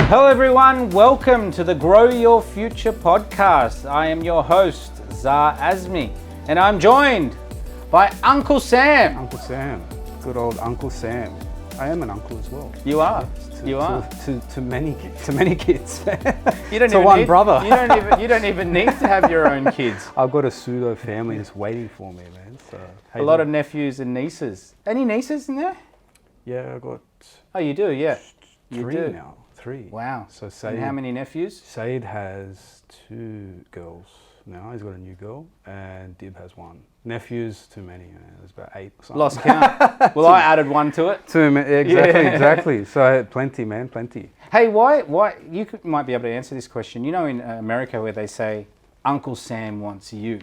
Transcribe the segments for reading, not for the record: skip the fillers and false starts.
Hello everyone, welcome to the Grow Your Future podcast. I am your host, Zah Azmi, and I'm joined by Uncle Sam. Uncle Sam, good old Uncle Sam. I am an uncle as well. You are. Yes, You are. To many kids. You don't to even one need, brother. You don't even need to have your own kids. I've got a pseudo family that's waiting for me, man. So A lot of nephews and nieces. Any nieces in there? yeah, I got Oh, you do, yeah. You three do. now. Three. Wow. So And Said, how many nephews? Said has 2 girls now. He's got a new girl, and Dib has 1. Nephews, too many. There's about 8 or something. Lost count. Well, I added one to it. Too many. Exactly, Yeah. exactly. So plenty, man, plenty. Hey, why? Might be able to answer this question. You know, in America where they say, Uncle Sam wants you.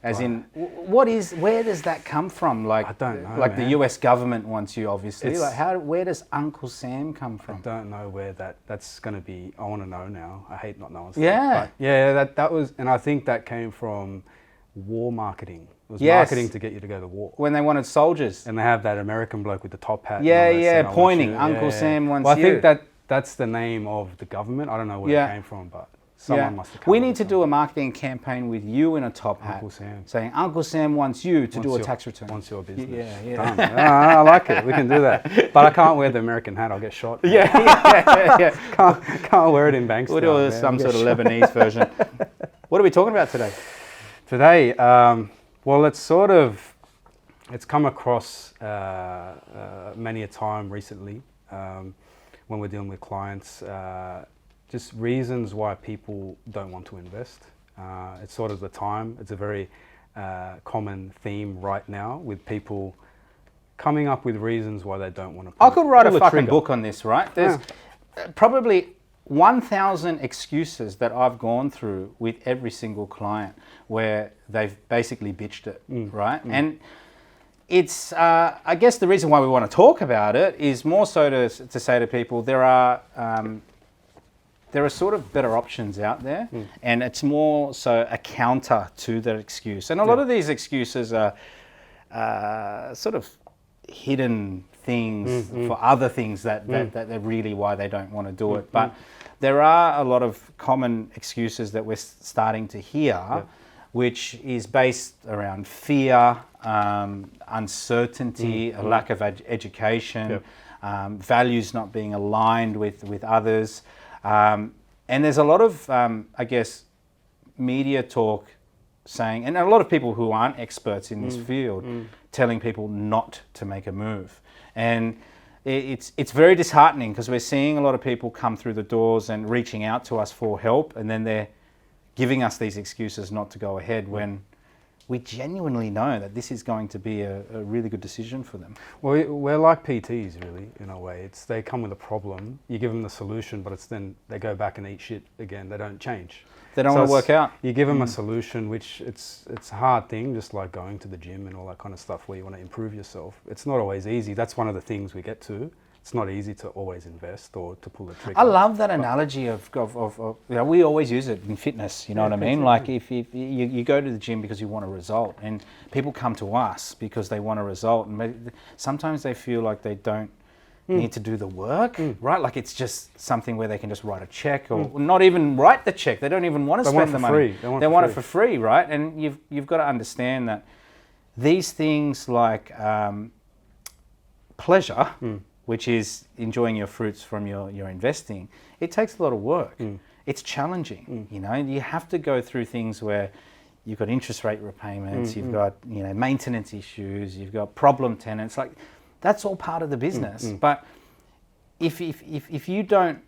As Right. in, where does that come from? Like, I don't know, Like man. the US government wants you, obviously. It's- Like, where does Uncle Sam come I from? don't know where that's going to be. I want to know now. I hate not knowing stuff. Yeah. But yeah, that was, and I think that came from war marketing. It was Yes. marketing to get you to go to war. When they wanted soldiers. And they have that American bloke with the top hat. and Yeah, all that yeah, saying, "I want pointing, you." Uncle Sam wants well, I you. think that's the name of the government. I don't know where Yeah. it came from, but someone must have come We up need with to do a marketing campaign with you in a top hat. Uncle Sam. Saying, Uncle Sam wants you to do a Wants tax return. Wants your business. Yeah. Done. I like it. We can do that. But I can't wear the American hat. I'll get shot. Yeah. Can't wear it in Bankstown. We'll do man. some I'll sort get of Lebanese version. What are we talking about today? Today, well, it's come across many a time recently when we're dealing with clients, just reasons why people don't want to invest. It's sort of the time. It's a very common theme right now with people coming up with reasons why they don't want to I could write pull a the fucking trigger. book on this, right? There's probably 1,000 excuses that I've gone through with every single client where they've basically bitched it, right? And it's, I guess the reason why we want to talk about it is more so to say to people there are sort of better options out there, and it's more so a counter to that excuse. And a lot of these excuses are sort of hidden things for other things that they're really why they don't want to do it. But there are a lot of common excuses that we're starting to hear, which is based around fear, uncertainty, a lack of education, values not being aligned with others. And there's a lot of, I guess, media talk saying, and a lot of people who aren't experts in this field, telling people not to make a move. And it's very disheartening because we're seeing a lot of people come through the doors and reaching out to us for help, and then they're giving us these excuses not to go ahead when we genuinely know that this is going to be a really good decision for them. Well, we're like PTs, really, in a way. They come with a problem, you give them the solution, but it's then they go back and eat shit again. They don't change. They don't want to work out. You give them a solution, which it's a hard thing, just like going to the gym and all that kind of stuff where you want to improve yourself. It's not always easy. That's one of the things we get to. It's not easy to always invest or to pull the trigger. I love that analogy of you know, we always use it in fitness, you know what I mean? Like if you go to the gym because you want a result, and people come to us because they want a result, and sometimes they feel like they don't need to do the work, right? Like it's just something where they can just write a check or not even write the check. They don't even want to spend the money. They want it for free, right? And you've got to understand that these things like pleasure, which is enjoying your fruits from your investing, it takes a lot of work. It's challenging, you know. You have to go through things where you've got interest rate repayments, you've got, you know, maintenance issues, you've got problem tenants. Like that's all part of the business. But if you don't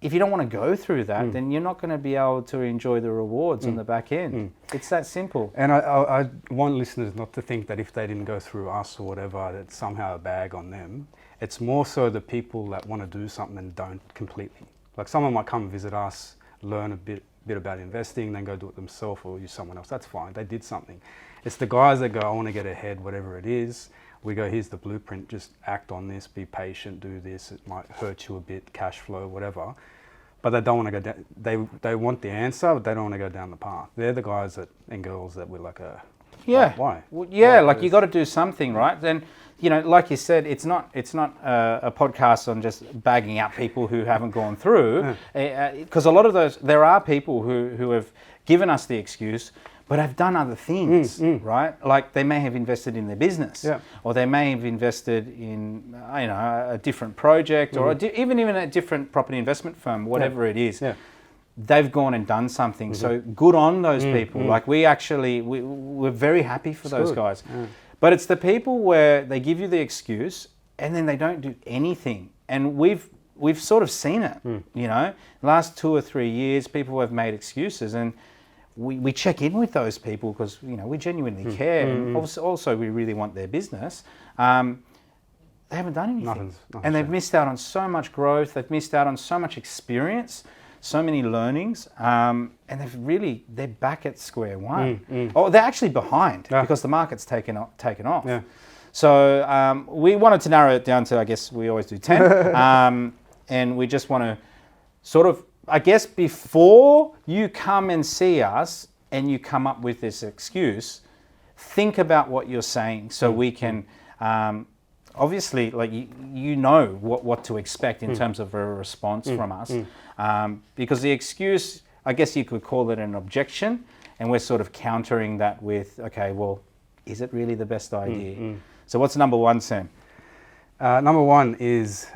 want to go through that, then you're not going to be able to enjoy the rewards on the back end. It's that simple. And I want listeners not to think that if they didn't go through us or whatever, that it's somehow a bag on them. It's more so the people that want to do something and don't completely. Like someone might come visit us, learn a bit about investing, then go do it themselves or use someone else. That's fine. They did something. It's the guys that go, I want to get ahead, whatever it is. We go, here's the blueprint, just act on this, be patient, do this. It might hurt you a bit, cash flow, whatever. But they don't want to go down, they want the answer, but they don't want to go down the path. They're the guys and girls that we're like, Yeah. Why? Well, yeah, Why? like you got to do something, right? Then, you know, like you said, it's not a podcast on just bagging out people who haven't gone through, because a lot of those, there are people who have given us the excuse, but have done other things, right? Like they may have invested in their business, or they may have invested in, you know, a different project, or even a different property investment firm, whatever it is. Yeah. They've gone and done something. So good on those people. Like we're very happy for those guys. Yeah. But it's the people where they give you the excuse and then they don't do anything. And we've sort of seen it, you know. Last 2 or 3 years, people have made excuses, and we check in with those people because, you know, we genuinely care. And also we really want their business. They haven't done anything. Nothing's and they've missed out on so much growth. They've missed out on so much experience, so many learnings. And they're back at square one. Or they're actually behind because the market's taken off. Yeah. So we wanted to narrow it down to, I guess we always do 10. And we just want to sort of, I guess, before you come and see us and you come up with this excuse, think about what you're saying so we can, obviously, like you know what to expect in terms of a response from us. Because the excuse, I guess you could call it an objection, and we're sort of countering that with, okay, well, is it really the best idea? So what's number one, Sam? Number one is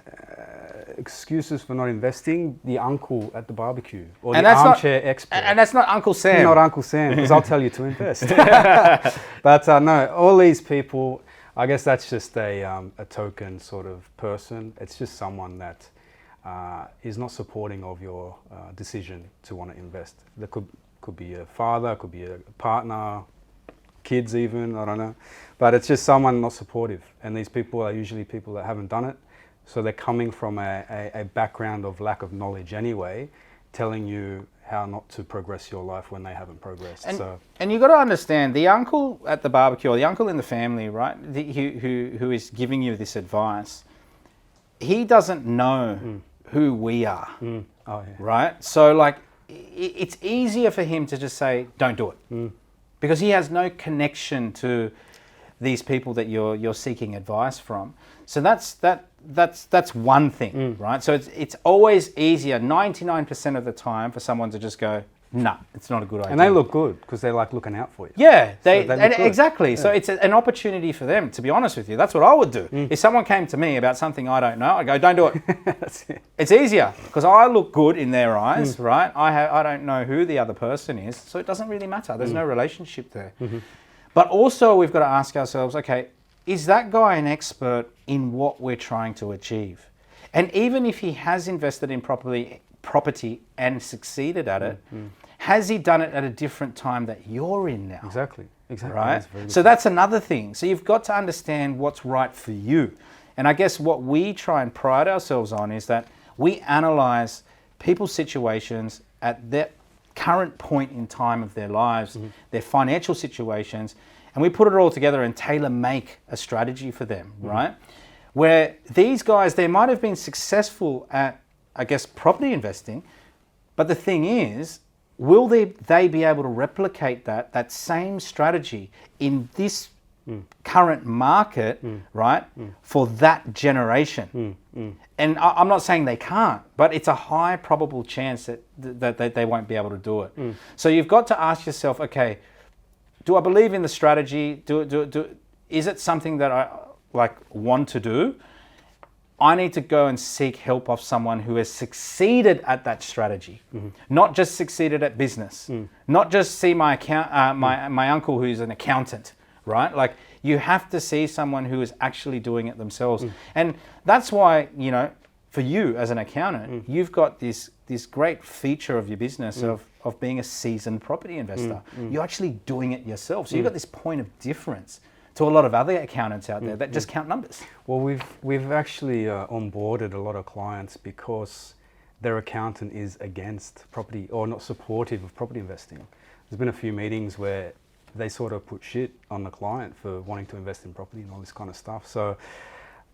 excuses for not investing. The uncle at the barbecue, or the armchair expert. And that's not Uncle Sam. Not Uncle Sam, because I'll tell you to invest. But no, all these people, I guess that's just a token sort of person. It's just someone that is not supporting of your decision to want to invest. There could be a father, could be a partner, kids even, I don't know. But it's just someone not supportive. And these people are usually people that haven't done it. So they're coming from a background of lack of knowledge anyway, telling you how not to progress your life when they haven't progressed. And you've got to understand, the uncle at the barbecue, or the uncle in the family, right, who is giving you this advice, he doesn't know who we are, right? So like, it's easier for him to just say, don't do it, because he has no connection to these people that you're seeking advice from. So that's one thing, right? So it's always easier 99% of the time for someone to just go, no, it's not a good idea. And they look good because they're like looking out for you. Yeah, exactly. Yeah. So it's an opportunity for them, to be honest with you. That's what I would do. If someone came to me about something I don't know, I'd go, don't do it. That's it. It's easier because I look good in their eyes, right? I don't know who the other person is, so it doesn't really matter. There's no relationship there. But also we've got to ask ourselves, okay, is that guy an expert in what we're trying to achieve? And even if he has invested in property and succeeded at it, has he done it at a different time that you're in now? Exactly. Right? So that's another thing. So you've got to understand what's right for you. And I guess what we try and pride ourselves on is that we analyze people's situations at their current point in time of their lives, their financial situations, and we put it all together and tailor-make a strategy for them, right? Where these guys, they might have been successful at, I guess, property investing, but the thing is, will they be able to replicate that same strategy in this current market, right, for that generation? And I'm not saying they can't, but it's a high probable chance that they won't be able to do it. So you've got to ask yourself, okay, do I believe in the strategy? Is it something that I want to do? I need to go and seek help of someone who has succeeded at that strategy, not just succeeded at business, not just see my uncle who's an accountant, right? Like, you have to see someone who is actually doing it themselves. And that's why, you know, for you as an accountant, you've got this great feature of your business of being a seasoned property investor. You're actually doing it yourself. So you've got this point of difference to a lot of other accountants out there that just count numbers. Well, we've actually onboarded a lot of clients because their accountant is against property or not supportive of property investing. There's been a few meetings where they sort of put shit on the client for wanting to invest in property and all this kind of stuff. So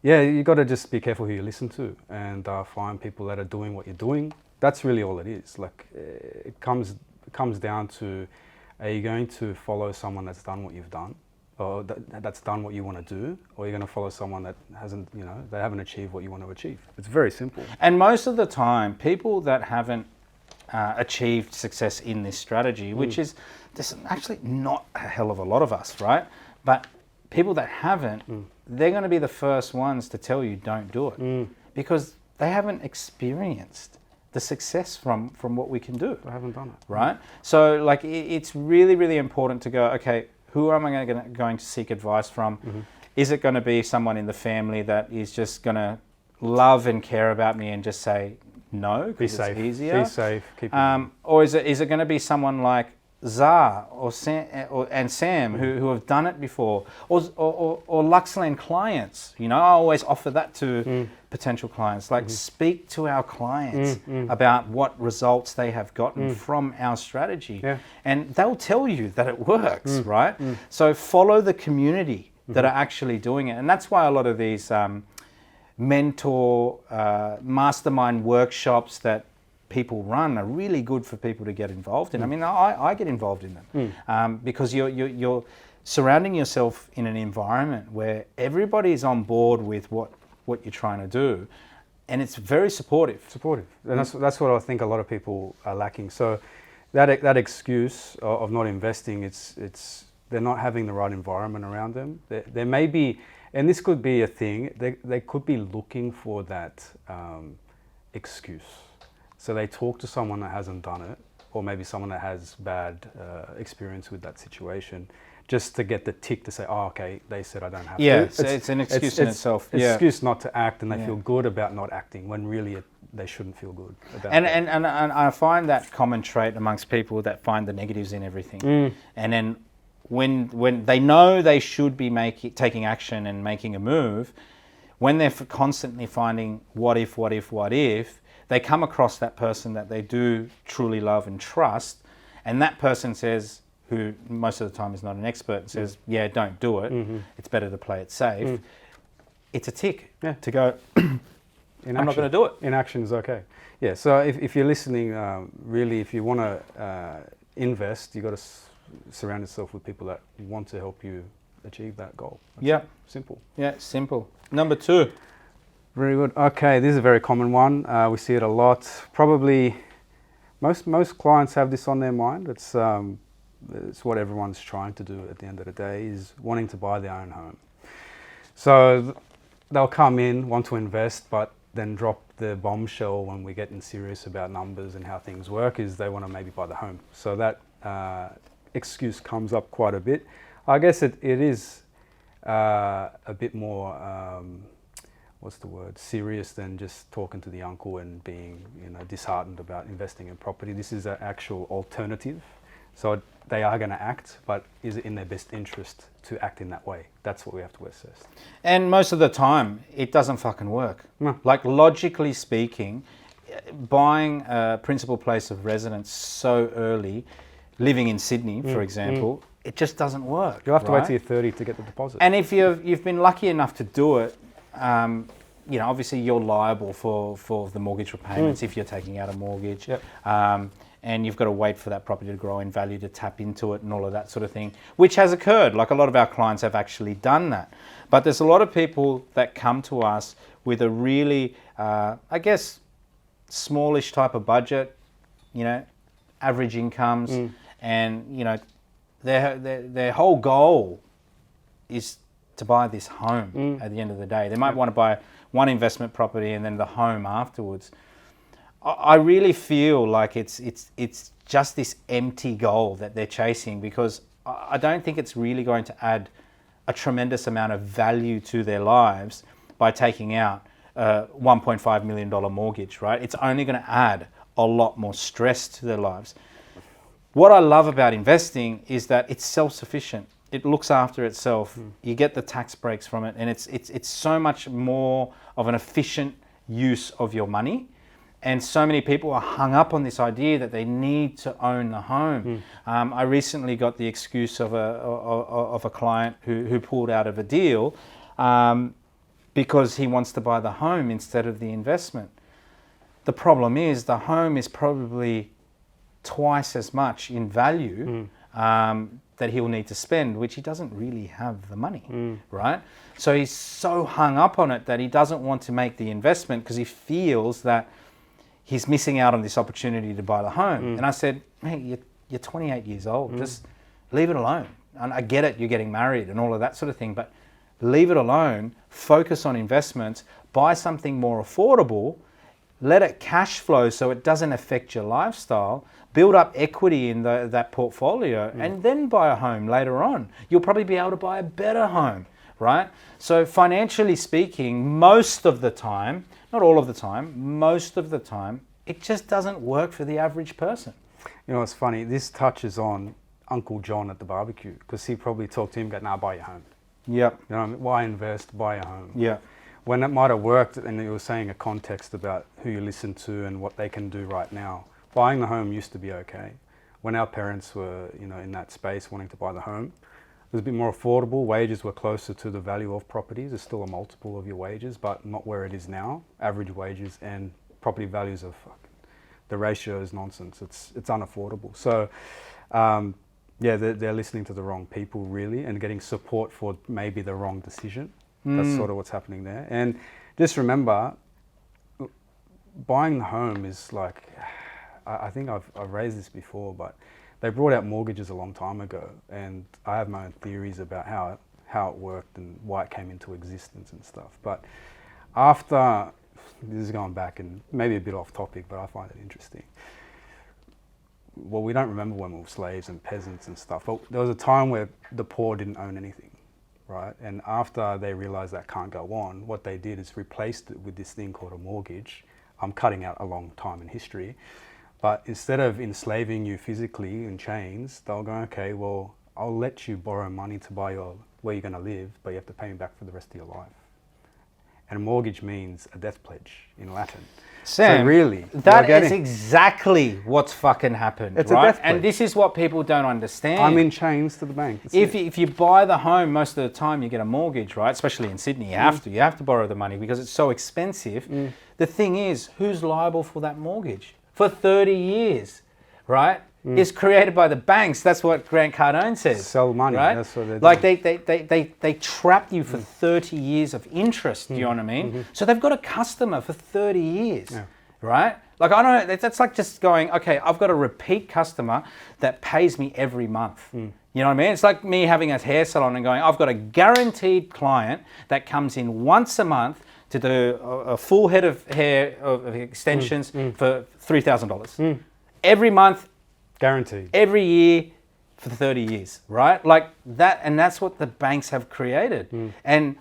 yeah, you got to just be careful who you listen to and find people that are doing what you're doing. That's really all it is. Like, it comes down to Are you going to follow someone that's done what you've done, or that's done what you want to do, or are you going to follow someone that hasn't, they haven't achieved what you want to achieve? It's very simple. And most of the time, people that haven't achieved success in this strategy, which is, there's actually not a hell of a lot of us, right? But people that haven't, they're going to be the first ones to tell you don't do it because they haven't experienced the success from what we can do. I haven't done it. Right? So like it's really, really important to go, okay, who am I going to seek advice from? Is it going to be someone in the family that is just going to love and care about me and just say no because it's easier? Be safe. Keep or is it going to be someone like Zah or Sam who have done it before, or Luxland clients? I always offer that to potential clients. Like speak to our clients about what results they have gotten from our strategy, and they'll tell you that it works, right? So follow the community that are actually doing it, and that's why a lot of these mentor mastermind workshops that people run are really good for people to get involved in. I mean, I get involved in them because you're surrounding yourself in an environment where everybody's on board with what you're trying to do, and it's very supportive. And that's what I think a lot of people are lacking. So that excuse of not investing, it's they're not having the right environment around them. There may be, and this could be a thing, they could be looking for that excuse. So they talk to someone that hasn't done it, or maybe someone that has bad experience with that situation, just to get the tick to say, oh, okay, they said I don't have to. Yeah, it's an excuse in itself. It's an excuse not to act, and they feel good about not acting, when really they shouldn't feel good about and, that. And I find that common trait amongst people that find the negatives in everything. And then when they know they should be taking action and making a move, when they're constantly finding what if, they come across that person that they do truly love and trust, and that person says, who most of the time is not an expert, says, yeah, don't do it. It's better to play it safe. It's a tick to go, I'm not going to do it. Inaction is okay. Yeah, so if you're listening, really, if you want to invest, you've got to surround yourself with people that want to help you achieve that goal. That's simple. Yeah, simple. Number 2. Very good. Okay, this is a very common one. We see it a lot. Probably most clients have this on their mind. It's what everyone's trying to do at the end of the day, is wanting to buy their own home. So they'll come in, want to invest, but then drop the bombshell when we get serious about numbers and how things work, is they want to maybe buy the home. So that excuse comes up quite a bit. I guess it is a bit more serious than just talking to the uncle and being disheartened about investing in property. This is an actual alternative. So they are going to act, but is it in their best interest to act in that way? That's what we have to assess. And most of the time, it doesn't fucking work. No. Like, logically speaking, buying a principal place of residence so early, living in Sydney, for example, it just doesn't work. You'll have to wait till you're 30 to get the deposit. And if you've been lucky enough to do it, obviously you're liable for the mortgage repayments if you're taking out a mortgage. And you've got to wait for that property to grow in value to tap into it and all of that sort of thing, which has occurred. Like, a lot of our clients have actually done that. But there's a lot of people that come to us with a really, smallish type of budget, average incomes, and, their whole goal is to buy this home at the end of the day. They might want to buy one investment property and then the home afterwards. I really feel like it's just this empty goal that they're chasing, because I don't think it's really going to add a tremendous amount of value to their lives by taking out a $1.5 million mortgage, right? It's only going to add a lot more stress to their lives. What I love about investing is that it's self-sufficient. It looks after itself. You get the tax breaks from it, and it's so much more of an efficient use of your money. And so many people are hung up on this idea that they need to own the home. I recently got the excuse of a client who pulled out of a deal because he wants to buy the home instead of the investment. The problem is the home is probably twice as much in value that he'll need to spend, which he doesn't really have the money, right? So he's so hung up on it that he doesn't want to make the investment because he feels that he's missing out on this opportunity to buy the home. And I said, hey, you're 28 years old, just leave it alone. And I get it, you're getting married and all of that sort of thing, but leave it alone, focus on investments, buy something more affordable, let it cash flow so it doesn't affect your lifestyle, build up equity in that portfolio, and then buy a home later on. You'll probably be able to buy a better home, right? So financially speaking, most of the time, not all of the time, most of the time, it just doesn't work for the average person. You know, it's funny, this touches on Uncle John at the barbecue, because he probably talked to him, go, nah, buy your home. Yep. You know what I mean? Why invest, buy a home? Yeah. When it might have worked, and you were saying a context about who you listen to and what they can do right now, buying the home used to be okay. When our parents were, you know, in that space wanting to buy the home, it was a bit more affordable. Wages were closer to the value of properties. It's still a multiple of your wages, but not where it is now. Average wages and property values are the ratio is nonsense. It's unaffordable. So, yeah, they're listening to the wrong people really, and getting support for maybe the wrong decision. That's sort of what's happening there. And just remember, buying the home is like, I think I've raised this before, but they brought out mortgages a long time ago, and I have my own theories about how it worked and why it came into existence and stuff. But after, this is going back and maybe a bit off topic, but I find it interesting. Well, we don't remember when we were slaves and peasants and stuff, but there was a time where the poor didn't own anything. Right, and after they realized that can't go on, what they did is replaced it with this thing called a mortgage. I'm cutting out a long time in history, but instead of enslaving you physically in chains, they'll go, okay, well, I'll let you borrow money to buy where you're going to live, but you have to pay me back for the rest of your life. And a mortgage means a death pledge in Latin. Sam, so really, that is exactly what's fucking happened, it's right? A death pledge. And this is what people don't understand. I'm in chains to the bank. If you buy the home, most of the time you get a mortgage, right? Especially in Sydney, you have to borrow the money because it's so expensive. The thing is, who's liable for that mortgage for 30 years, right? It's created by the banks. That's what Grant Cardone says. Sell money. Right? That's what they do. Like they trap you for 30 years of interest. Do you know what I mean? So they've got a customer for 30 years, right? Like I don't. That's like just going. Okay, I've got a repeat customer that pays me every month. You know what I mean? It's like me having a hair salon and going. I've got a guaranteed client that comes in once a month to do a full head of hair of extensions for $3,000 every month. Guaranteed. Every year for 30 years, right? Like that, and that's what the banks have created. And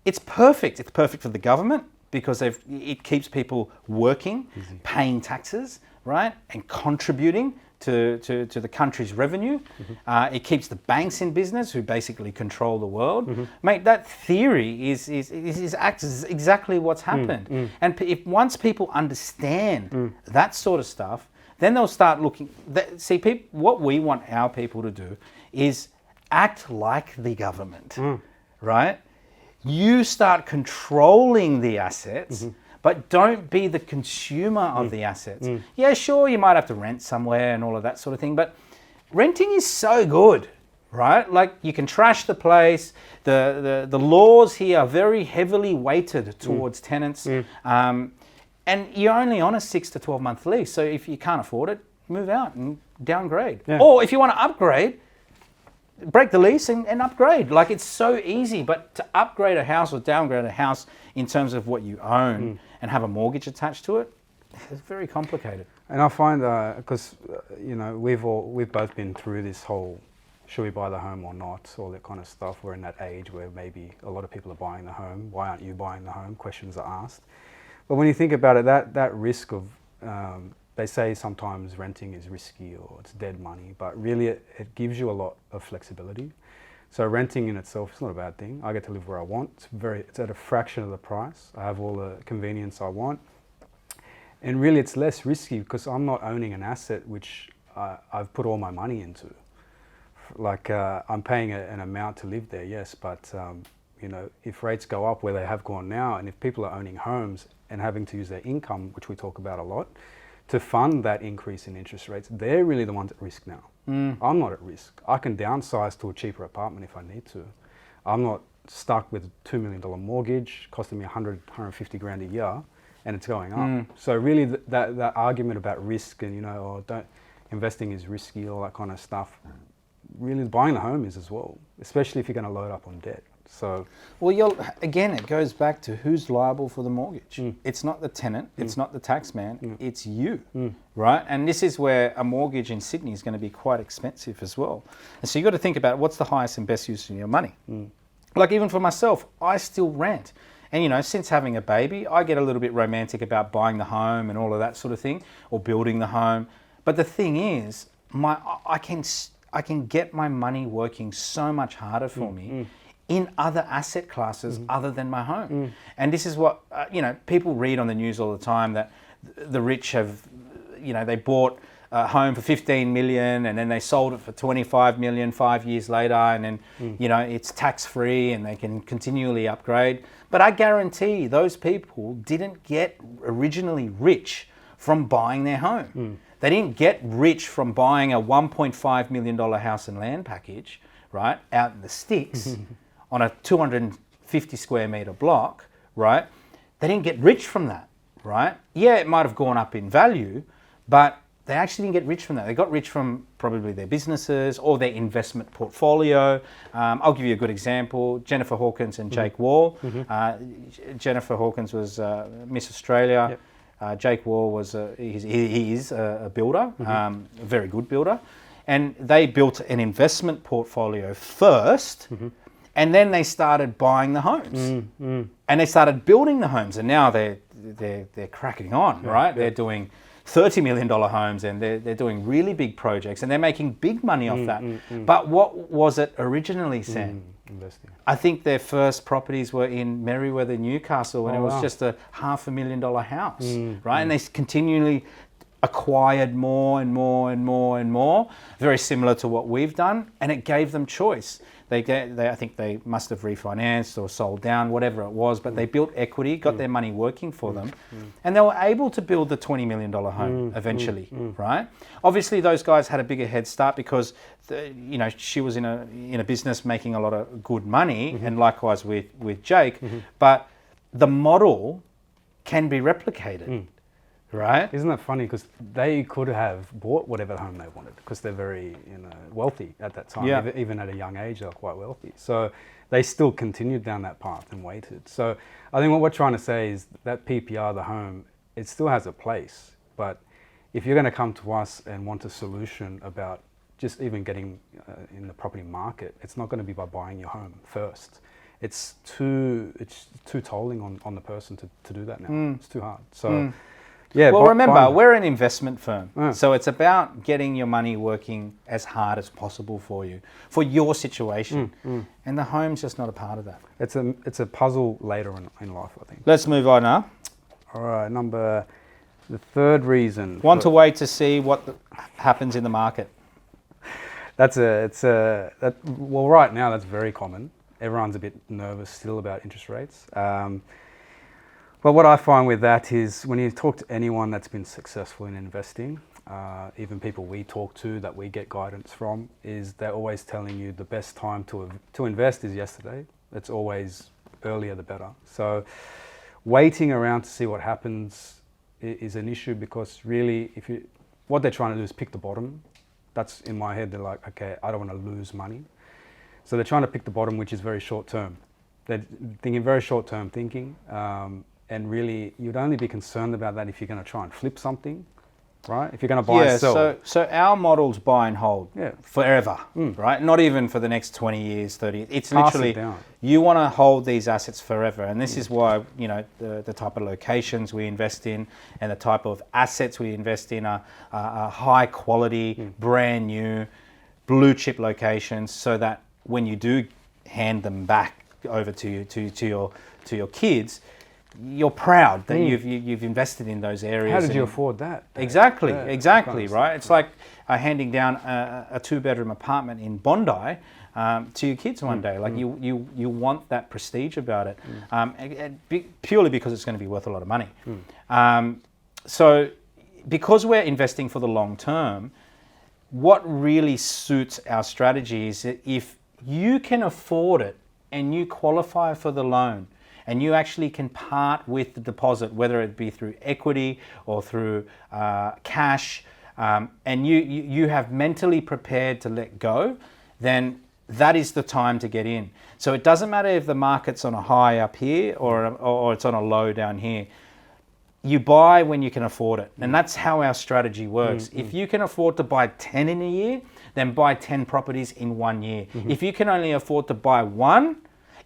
it's perfect. It's perfect for the government because it keeps people working, paying taxes, right? And contributing to the country's revenue. It keeps the banks in business who basically control the world. Mate, that theory is exactly what's happened. And if once people understand that sort of stuff, then they'll start looking. What we want our people to do is act like the government, right? You start controlling the assets, but don't be the consumer of the assets. Yeah, sure, you might have to rent somewhere and all of that sort of thing, but renting is so good, right? Like you can trash the place. The laws here are very heavily weighted towards tenants. And you're only on a 6 to 12 month lease. So if you can't afford it, move out and downgrade. Yeah. Or if you want to upgrade, break the lease and upgrade. Like it's so easy. But to upgrade a house or downgrade a house in terms of what you own and have a mortgage attached to it, it's very complicated. And I find because you know we've both been through this whole should we buy the home or not, all that kind of stuff. We're in that age where maybe a lot of people are buying the home. Why aren't you buying the home? Questions are asked. But when you think about it, that risk of, they say sometimes renting is risky or it's dead money, but really it gives you a lot of flexibility. So renting in itself is not a bad thing. I get to live where I want. It's at a fraction of the price. I have all the convenience I want. And really it's less risky because I'm not owning an asset which I've put all my money into. Like I'm paying an amount to live there, yes, but you know, if rates go up where they have gone now, and if people are owning homes and having to use their income, which we talk about a lot, to fund that increase in interest rates, they're really the ones at risk now. I'm not at risk. I can downsize to a cheaper apartment if I need to. I'm not stuck with a $2 million mortgage costing me 150 grand a year, and it's going up. So really that argument about risk and, investing is risky, all that kind of stuff, really buying a home is as well, especially if you're going to load up on debt. So, well, again, it goes back to who's liable for the mortgage. It's not the tenant, it's not the tax man, it's you, right? And this is where a mortgage in Sydney is going to be quite expensive as well. And so you've got to think about what's the highest and best use of your money. Like even for myself, I still rent. And since having a baby, I get a little bit romantic about buying the home and all of that sort of thing, or building the home. But the thing is, I can get my money working so much harder for me in other asset classes other than my home. And this is what, people read on the news all the time, that the rich have, they bought a home for 15 million and then they sold it for 25 million 5 years later, and then, it's tax free and they can continually upgrade. But I guarantee those people didn't get originally rich from buying their home. They didn't get rich from buying a $1.5 million house and land package, right, out in the sticks on a 250 square meter block, right? They didn't get rich from that, right? Yeah, it might have gone up in value, but they actually didn't get rich from that. They got rich from probably their businesses or their investment portfolio. I'll give you a good example. Jennifer Hawkins and Jake Wall. Jennifer Hawkins was Miss Australia. Jake Wall was he is a builder, a very good builder. And they built an investment portfolio first, and then they started buying the homes. And they started building the homes, and now they're cracking on, right? They're doing $30 million homes, and they're doing really big projects, and they're making big money off that. But what was it originally, Sam? Investing. I think their first properties were in Merriweather, Newcastle, and it was just a $500,000 house, right? And they continually acquired more and more and more and more, very similar to what we've done, and it gave them choice. I think they must have refinanced or sold down, whatever it was, but they built equity, got their money working for them, and they were able to build the $20 million home eventually, right? Obviously, those guys had a bigger head start because, she was in a business making a lot of good money, and likewise with Jake, but the model can be replicated. Right? Isn't that funny? Because they could have bought whatever home they wanted because they're very, wealthy at that time. Yeah. Even at a young age, they're quite wealthy. So they still continued down that path and waited. So I think what we're trying to say is that PPR, the home, it still has a place. But if you're going to come to us and want a solution about just even getting in the property market, it's not going to be by buying your home first. It's too tolling on the person to do that now. It's too hard. So. Yeah, well, remember, we're an investment firm, so it's about getting your money working as hard as possible for you, for your situation, and the home's just not a part of that. It's a puzzle later in life, I think. Let's move on now. All right, the third reason. Want to wait to see what happens in the market. Well, right now that's very common. Everyone's a bit nervous still about interest rates. But what I find with that is when you talk to anyone that's been successful in investing, even people we talk to that we get guidance from, is they're always telling you the best time to invest is yesterday. It's always earlier the better. So waiting around to see what happens is an issue, because really what they're trying to do is pick the bottom. That's in my head. They're like, okay, I don't want to lose money. So they're trying to pick the bottom, which is very short term. They're thinking very short term thinking. And really, you'd only be concerned about that if you're going to try and flip something, right? If you're going to buy and sell. So our model's buy and hold forever, right? Not even for the next 20 years, 30 years. It's literally, you want to hold these assets forever. And this is why, the type of locations we invest in and the type of assets we invest in are high quality, brand new, blue chip locations, so that when you do hand them back over to your kids, you're proud that you've invested in those areas. How did you afford that? Exactly, right? It's like handing down a 2-bedroom apartment in Bondi to your kids one day. Like you want that prestige about it, purely because it's going to be worth a lot of money. So because we're investing for the long term, what really suits our strategy is that if you can afford it and you qualify for the loan and you actually can part with the deposit, whether it be through equity or through cash, and you have mentally prepared to let go, then that is the time to get in. So it doesn't matter if the market's on a high up here or it's on a low down here. You buy when you can afford it. And that's how our strategy works. If you can afford to buy 10 in a year, then buy 10 properties in 1 year. If you can only afford to buy one,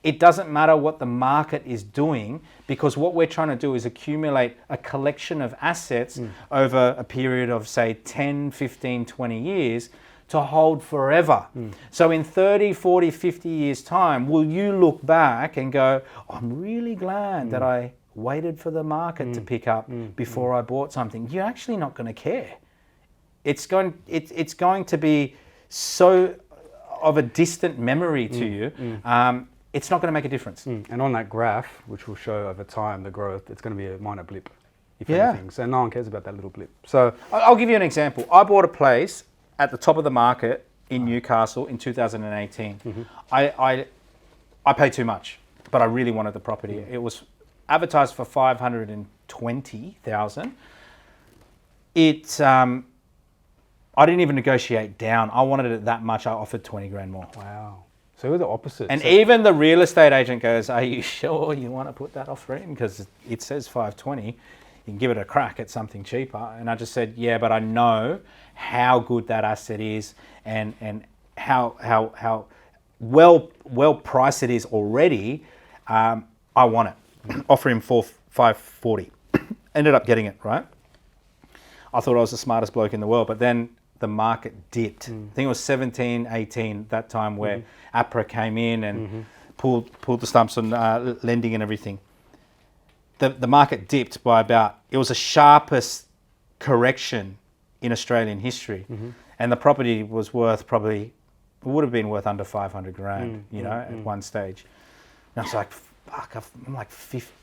it doesn't matter what the market is doing, because what we're trying to do is accumulate a collection of assets over a period of, say, 10, 15, 20 years to hold forever. So in 30, 40, 50 years' time, will you look back and go, I'm really glad that I waited for the market to pick up before I bought something? You're actually not going to care. It's going to be so of a distant memory to you. It's not going to make a difference. And on that graph, which will show over time the growth, it's going to be a minor blip, if anything. So no one cares about that little blip. So I'll give you an example. I bought a place at the top of the market in Newcastle in 2018. I paid too much, but I really wanted the property. It was advertised for $520,000. I didn't even negotiate down. I wanted it that much. I offered 20 grand more. wow. So we're the opposite. And even the real estate agent goes, are you sure you want to put that offer in? Because it says 520. You can give it a crack at something cheaper. And I just said, yeah, but I know how good that asset is and how well priced it is already. I want it. Offer him 540. Ended up getting it, right? I thought I was the smartest bloke in the world, but then the market dipped. I think it was 17, 18, that time where APRA came in and pulled the stumps on lending and everything. The market dipped by it was the sharpest correction in Australian history. And the property was worth would have been worth under 500 grand, at one stage. And I was like, fuck, I'm like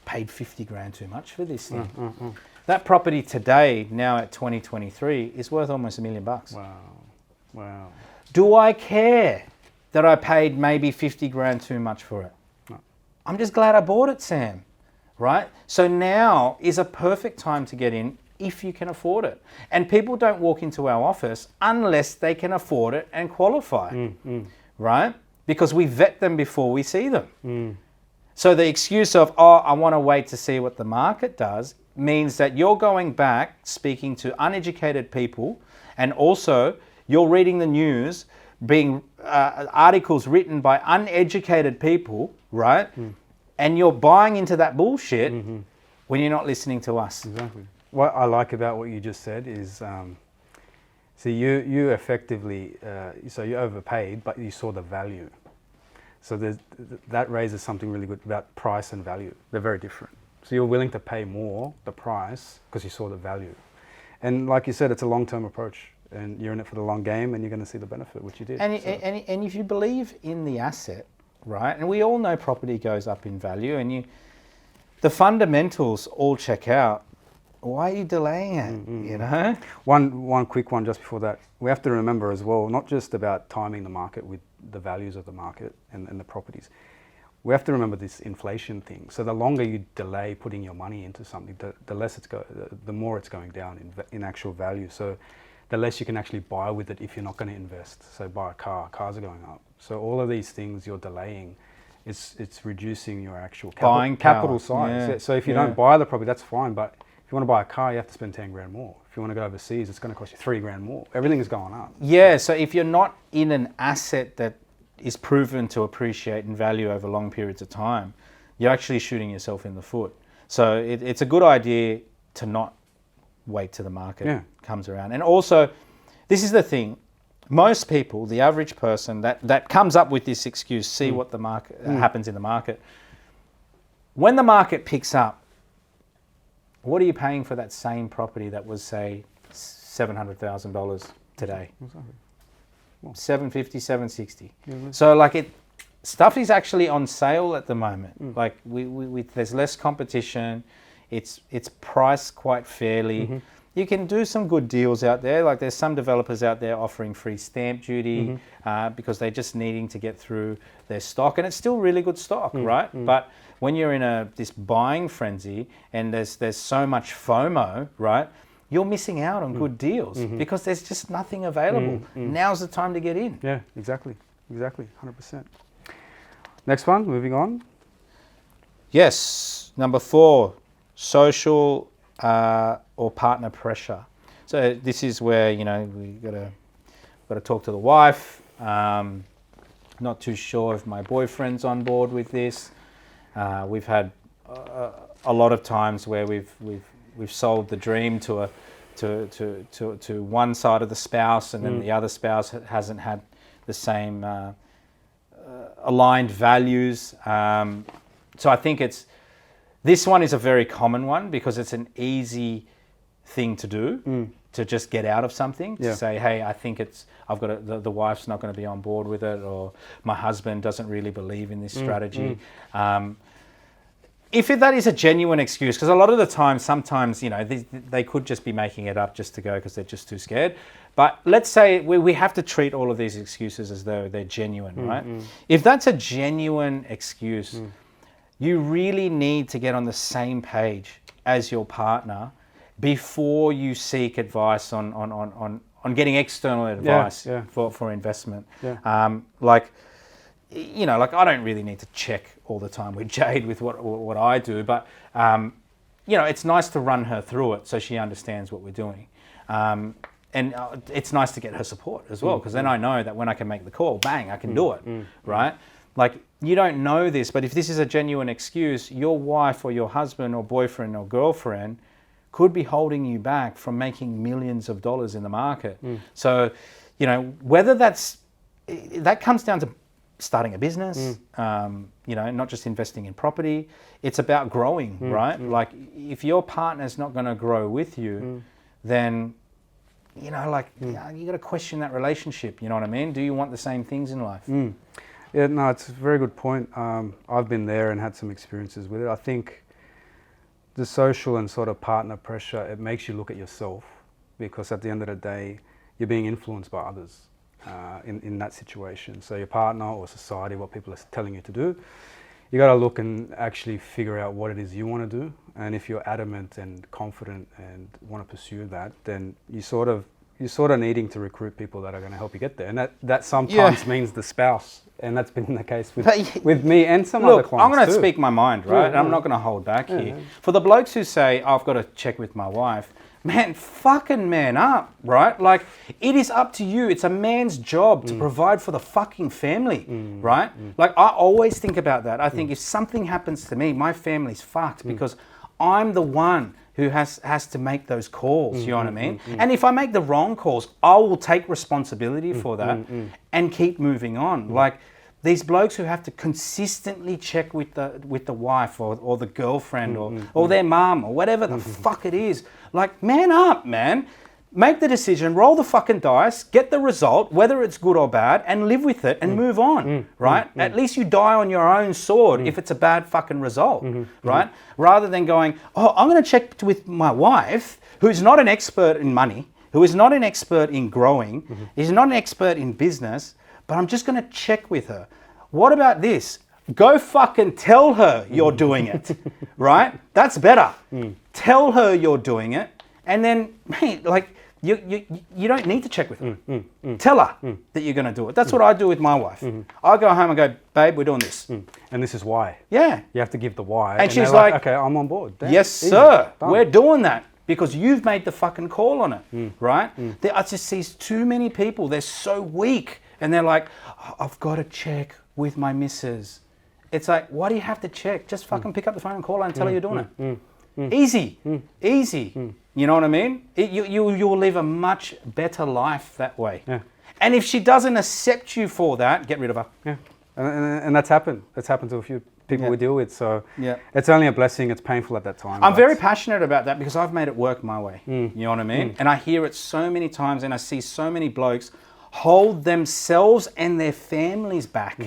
paid 50 grand too much for this thing. That property today, now at 2023, is worth almost $1 million. Wow. Do I care that I paid maybe 50 grand too much for it? No. I'm just glad I bought it, Sam. Right? So now is a perfect time to get in if you can afford it. And people don't walk into our office unless they can afford it and qualify. Right? Because we vet them before we see them. So the excuse of, I want to wait to see what the market does, means that you're going back speaking to uneducated people, and also you're reading the news, being articles written by uneducated people, right? And you're buying into that bullshit when you're not listening to us. Exactly. What I like about what you just said is, so you effectively, so you overpaid, but you saw the value. So that raises something really good about price and value. They're very different. So you're willing to pay more, the price, because you saw the value. And like you said, it's a long-term approach, and you're in it for the long game, and you're going to see the benefit, which you did. And if you believe in the asset, right, and we all know property goes up in value, and the fundamentals all check out, why are you delaying it, One quick one just before that. We have to remember as well, not just about timing the market with the values of the market and the properties. We have to remember this inflation thing. So the longer you delay putting your money into something, the less the more it's going down in actual value. So the less you can actually buy with it if you're not going to invest. So buy a car. Cars are going up. So all of these things you're delaying, it's reducing your actual capital size. Yeah. So if you don't buy the property, that's fine. But if you want to buy a car, you have to spend 10 grand more. If you want to go overseas, it's going to cost you 3 grand more. Everything is going up. Yeah. So if you're not in an asset that is proven to appreciate in value over long periods of time, you're actually shooting yourself in the foot. So it's a good idea to not wait till the market comes around. And also, this is the thing, most people, the average person that comes up with this excuse, see what the market happens in the market. When the market picks up, what are you paying for that same property that was, say, $700,000 today? Exactly. 750, 760. So stuff is actually on sale at the moment. Like we there's less competition. It's priced quite fairly. you can do some good deals out there. Like there's some developers out there offering free stamp duty because they're just needing to get through their stock, and it's still really good stock, right? But when you're in this buying frenzy and there's so much FOMO, right? You're missing out on good deals because there's just nothing available. Now's the time to get in. Yeah, exactly, 100%. Next one, moving on. Yes, number 4, social or partner pressure. So this is where, you know, we got to talk to the wife. Not too sure if my boyfriend's on board with this. We've had a lot of times where we've sold the dream to one side of the spouse, and then the other spouse hasn't had the same aligned values. So I think this one is a very common one because it's an easy thing to do, to just get out of something, to say, hey, I think the wife's not going to be on board with it, or my husband doesn't really believe in this strategy. If that is a genuine excuse, because a lot of the time, sometimes, you know, they could just be making it up just to go because they're just too scared. But let's say we have to treat all of these excuses as though they're genuine, right? If that's a genuine excuse, you really need to get on the same page as your partner before you seek advice on getting external advice for investment. Like, you know, like I don't really need to check all the time with Jade with what I do, but you know, it's nice to run her through it so she understands what we're doing. And it's nice to get her support as well, because then I know that when I can make the call, bang, I can do it, right? Like, you don't know this, but if this is a genuine excuse, your wife or your husband or boyfriend or girlfriend could be holding you back from making millions of dollars in the market. So, you know, whether that comes down to starting a business, you know, not just investing in property. It's about growing, right? Like, if your partner's not going to grow with you, then, you know, like, you got to question that relationship. You know what I mean? Do you want the same things in life? Yeah, no, it's a very good point. I've been there and had some experiences with it. I think the social and sort of partner pressure, it makes you look at yourself, because at the end of the day, you're being influenced by others in that situation. So your partner or society, what people are telling you to do, you got to look and actually figure out what it is you want to do. And if you're adamant and confident and want to pursue that, then you're sort of needing to recruit people that are going to help you get there. And that sometimes means the spouse. And that's been the case with me and some other clients. I'm going to speak my mind, right? And I'm not going to hold back here. For the blokes who say, I've got to check with my wife, man, fucking man up, right? Like, it is up to you. It's a man's job to provide for the fucking family, right? Like, I always think about that. I think if something happens to me, my family's fucked because I'm the one who has to make those calls, you know what I mean? And if I make the wrong calls, I will take responsibility for that and keep moving on. Like, these blokes who have to consistently check with the wife or the girlfriend or their mum or whatever the fuck it is, like, man up, man. Make the decision, roll the fucking dice, get the result, whether it's good or bad, and live with it and move on, right? At least you die on your own sword if it's a bad fucking result, right? Rather than going, oh, I'm going to check with my wife, who's not an expert in money, who is not an expert in growing, is not an expert in business, but I'm just going to check with her. What about this? Go fucking tell her you're doing it, right? That's better. Tell her you're doing it, and then, mate, like, you don't need to check with her. Tell her that you're going to do it. That's what I do with my wife. I go home and go, babe, we're doing this. And this is why. Yeah. You have to give the why. And she's like, okay, I'm on board. Damn, yes, easy. sir. Done. We're doing that because you've made the fucking call on it, right? I just see too many people. They're so weak. And they're like, oh, I've got to check with my missus. It's like, why do you have to check? Just fucking pick up the phone and call her and tell her you're doing it. Easy. Easy. You know what I mean? You will live a much better life that way. Yeah. And if she doesn't accept you for that, get rid of her. Yeah. And that's happened. That's happened to a few people we deal with. So it's only a blessing. It's painful at that time. I'm very passionate about that because I've made it work my way. You know what I mean? And I hear it so many times and I see so many blokes hold themselves and their families back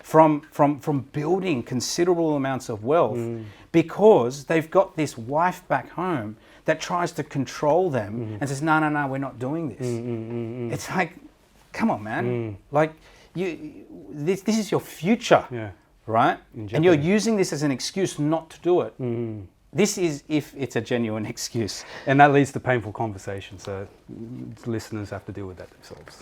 from building considerable amounts of wealth because they've got this wife back home that tries to control them and says, no, we're not doing this. It's like, come on, man. Like, this is your future, right? And you're using this as an excuse not to do it. This is if it's a genuine excuse. And that leads to painful conversations, so listeners have to deal with that themselves.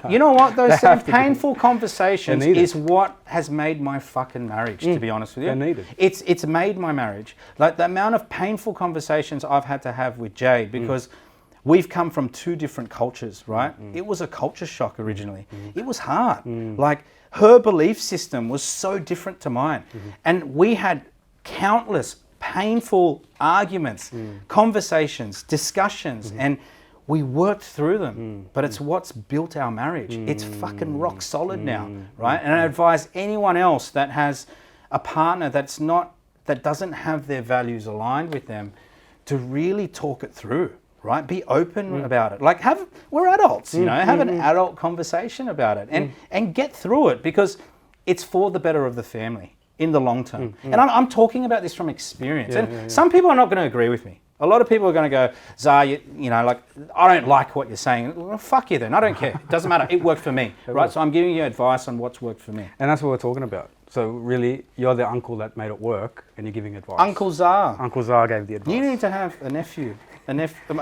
You know what? Those sort of painful conversations is what has made my fucking marriage, to be honest with you. They're needed. It's made my marriage. Like the amount of painful conversations I've had to have with Jade, because we've come from two different cultures, right? It was a culture shock originally. It was hard. Like her belief system was so different to mine. And we had countless painful arguments, conversations, discussions, and we worked through them. But it's what's built our marriage. It's fucking rock solid now, right? And I advise anyone else that has a partner that doesn't have their values aligned with them to really talk it through, right? Be open about it. Like we're adults, you know, have an adult conversation about it and get through it, because it's for the better of the family in the long term. And I'm talking about this from experience. Some people are not going to agree with me. A lot of people are going to go, Zah, you know, like, I don't like what you're saying. Well, fuck you then. I don't care. It doesn't matter. It worked for me, right? So I'm giving you advice on what's worked for me. And that's what we're talking about. So really, you're the uncle that made it work, and you're giving advice. Uncle Zah. Uncle Zah gave the advice. You need to have a nephew. A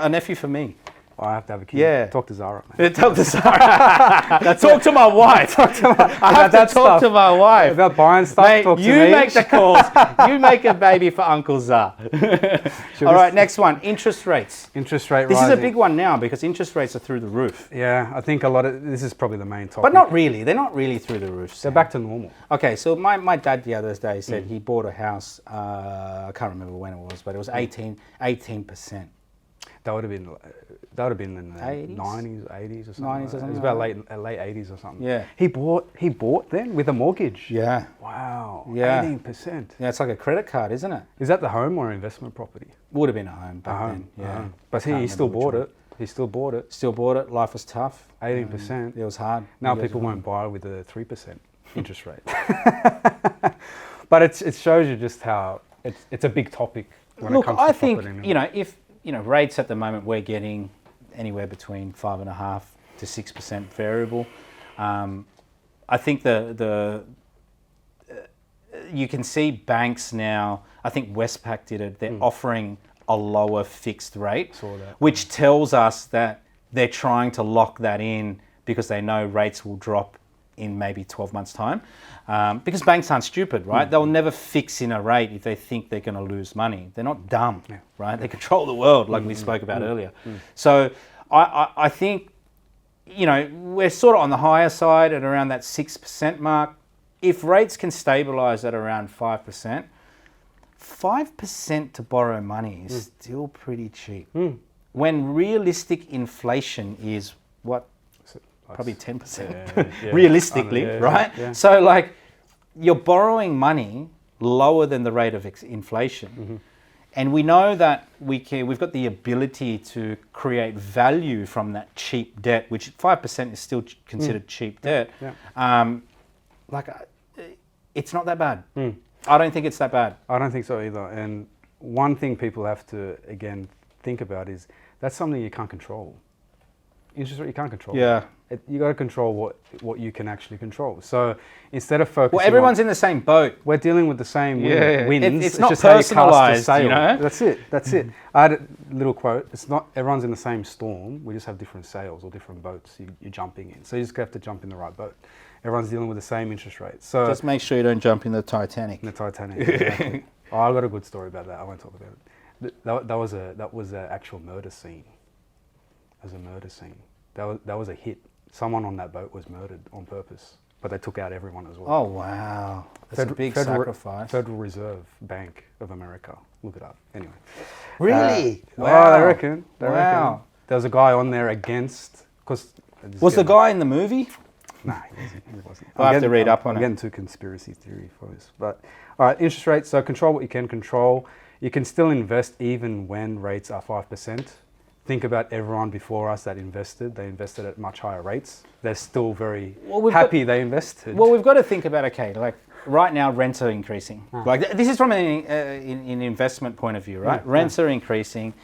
nephew for me. I have to have a kid. Yeah. Talk to Zara, man. Talk to Zara. Talk to my wife. I have to talk to my wife. About buying stuff, Mate, talk to you me. make the calls. You make a baby for Uncle Zah. All right, next one. Interest rates. Interest rate This rising. is a big one now because interest rates are through the roof. Yeah, I think this is probably the main topic. But not really. They're not really through the roof. They're back to normal. Okay, so my dad the other day said he bought a house, I can't remember when it was, but it was 18%. That would have been in the 80s? 90s, 80s or something. 90s or It something was about like late 80s or something. Yeah. He bought then with a mortgage. Yeah. Wow. Yeah. 18%. Yeah, it's like a credit card, isn't it? Is that the home or investment property? Would have been a home back then. Yeah. But he still bought it. He still bought it. Still bought it. Life was tough. 18%. It was hard. Now people won't buy with a 3% interest rate. But it shows you just how it's a big topic when it comes to property. Look, I think, you know, if rates at the moment we're getting anywhere between 5.5% to 6% variable. I think you can see banks now. I think Westpac did it. They're offering a lower fixed rate, which tells us that they're trying to lock that in because they know rates will drop in maybe 12 months' time. Because banks aren't stupid, right? They'll never fix in a rate if they think they're going to lose money. They're not dumb, right? They control the world, like we spoke about earlier. So I think, you know, we're sort of on the higher side at around that 6% mark. If rates can stabilise at around 5%, 5% to borrow money is still pretty cheap. When realistic inflation is what? Probably 10%, realistically, right? Yeah. So like, you're borrowing money lower than the rate of inflation. And we know that we've got the ability to create value from that cheap debt, which 5% is still considered cheap debt. It's not that bad. I don't think it's that bad. I don't think so either. And one thing people have to, again, think about is that's something you can't control. Interest rate you can't control. Yeah. You got to control what you can actually control. So instead of focusing, well, everyone's in the same boat. We're dealing with the same wins. It's not just personalised, you know. That's it. I had a little quote. It's not everyone's in the same storm. We just have different sails or different boats you're jumping in. So you just have to jump in the right boat. Everyone's dealing with the same interest rate. So just make sure you don't jump in the Titanic. Exactly. I've got a good story about that. I won't talk about it. That was an actual murder scene. It was a murder scene. That was a hit. Someone on that boat was murdered on purpose, but they took out everyone as well. Oh, wow. That's a big sacrifice. Federal Reserve Bank of America. Look it up. Anyway. Really? Wow. I reckon. Wow. There was a guy on there against... Was the guy in the movie? No, he wasn't. I'll have to read up on it. I'm getting to conspiracy theory for this. But, all right, interest rates. So control what you can control. You can still invest even when rates are 5%. Think about everyone before us that invested. They invested at much higher rates. They're still very happy they invested. Well, we've got to think about, okay, like right now rents are increasing. Like this is from an investment point of view, right? Rents are increasing.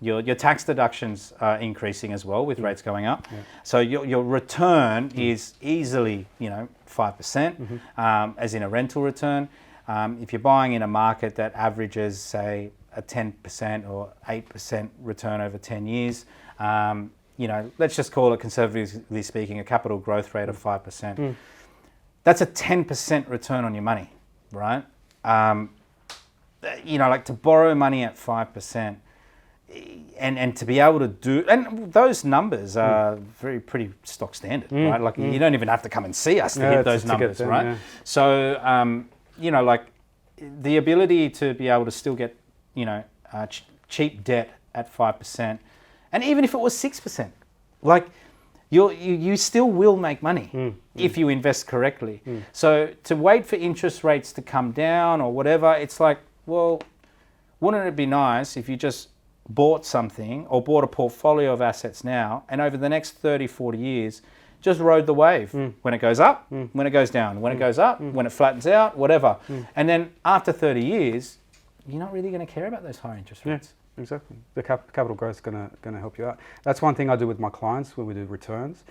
Your tax deductions are increasing as well with rates going up. So your return is easily 5%, as in a rental return. If you're buying in a market that averages, say, a 10% or 8% return over 10 years, let's just call it, conservatively speaking, a capital growth rate of 5%. That's a 10% return on your money, right? Like to borrow money at 5%, and to be able to do, and those numbers are pretty stock standard, right? Like you don't even have to come and see us to hit those numbers, them, right? Yeah. So, like the ability to be able to still get, cheap debt at 5%, and even if it was 6%, like you still will make money if you invest correctly. So to wait for interest rates to come down or whatever, it's like, well, wouldn't it be nice if you just bought something or bought a portfolio of assets now, and over the next 30, 40 years, just rode the wave when it goes up, when it goes down, when it goes up, when it flattens out, whatever. And then after 30 years, you're not really going to care about those high interest rates. Yeah, exactly. The capital growth is going to help you out. That's one thing I do with my clients when we do returns.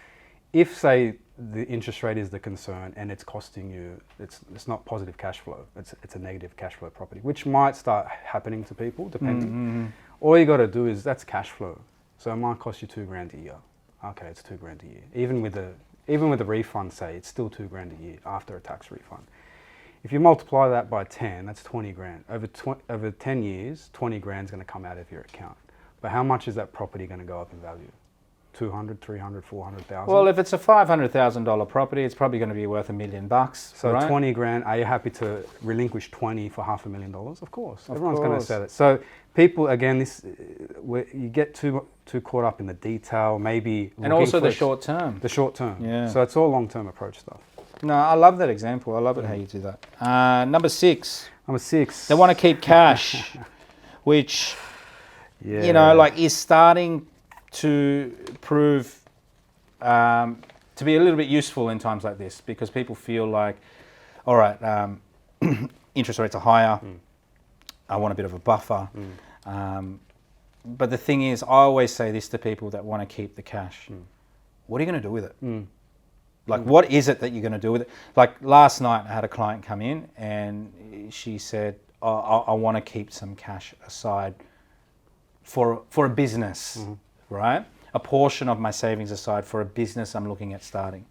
If, say, the interest rate is the concern and it's costing you, it's not positive cash flow, it's a negative cash flow property, which might start happening to people depending. All you got to do is, that's cash flow. So it might cost you $2,000 a year. Okay, it's $2,000 a year. Even with the refund, say, it's still $2,000 a year after a tax refund. If you multiply that by 10, that's 20 grand. Over 10 years, 20 grand is going to come out of your account. But how much is that property going to go up in value? 200, 300, 400,000? Well, if it's a $500,000 property, it's probably going to be worth $1 million. So right? 20 grand, are you happy to relinquish 20 for $500,000? Of course. Everyone's going to sell it. So people, again, you get too caught up in the detail, maybe. And also the short term. The short term. Yeah. So it's all long-term approach stuff. No, I love that example. I love it how you do that. Number six. They want to keep cash, which, is starting to prove to be a little bit useful in times like this, because people feel like, all right, interest rates are higher. I want a bit of a buffer. But the thing is, I always say this to people that want to keep the cash. What are you going to do with it? Like, what is it that you're going to do with it? Like last night, I had a client come in and she said, I want to keep some cash aside for a business, right? A portion of my savings aside for a business I'm looking at starting.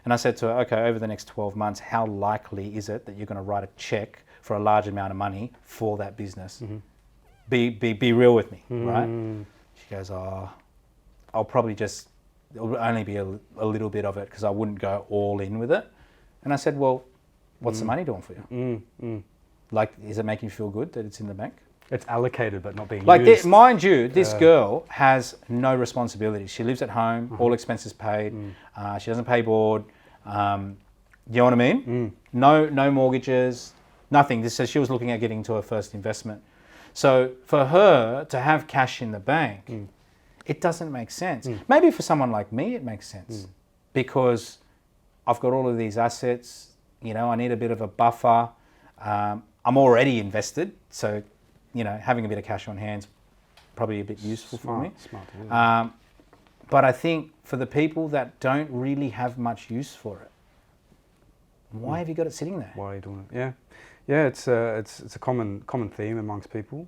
And I said to her, okay, over the next 12 months, how likely is it that you're going to write a check for a large amount of money for that business? Be real with me, right? She goes, I'll probably just, it'll only be a little bit of it because I wouldn't go all in with it. And I said, well, what's the money doing for you? Like, is it making you feel good that it's in the bank? It's allocated but not being used. Like, mind you, this girl has no responsibilities. She lives at home, all expenses paid. She doesn't pay board. You know what I mean? No mortgages, nothing. This says she was looking at getting into her first investment. So for her to have cash in the bank, it doesn't make sense. Maybe for someone like me, it makes sense because I've got all of these assets. I need a bit of a buffer. I'm already invested, so having a bit of cash on hand's probably a bit useful for me. Smart. But I think for the people that don't really have much use for it, why have you got it sitting there? Why are you doing it? Yeah. It's a common theme amongst people.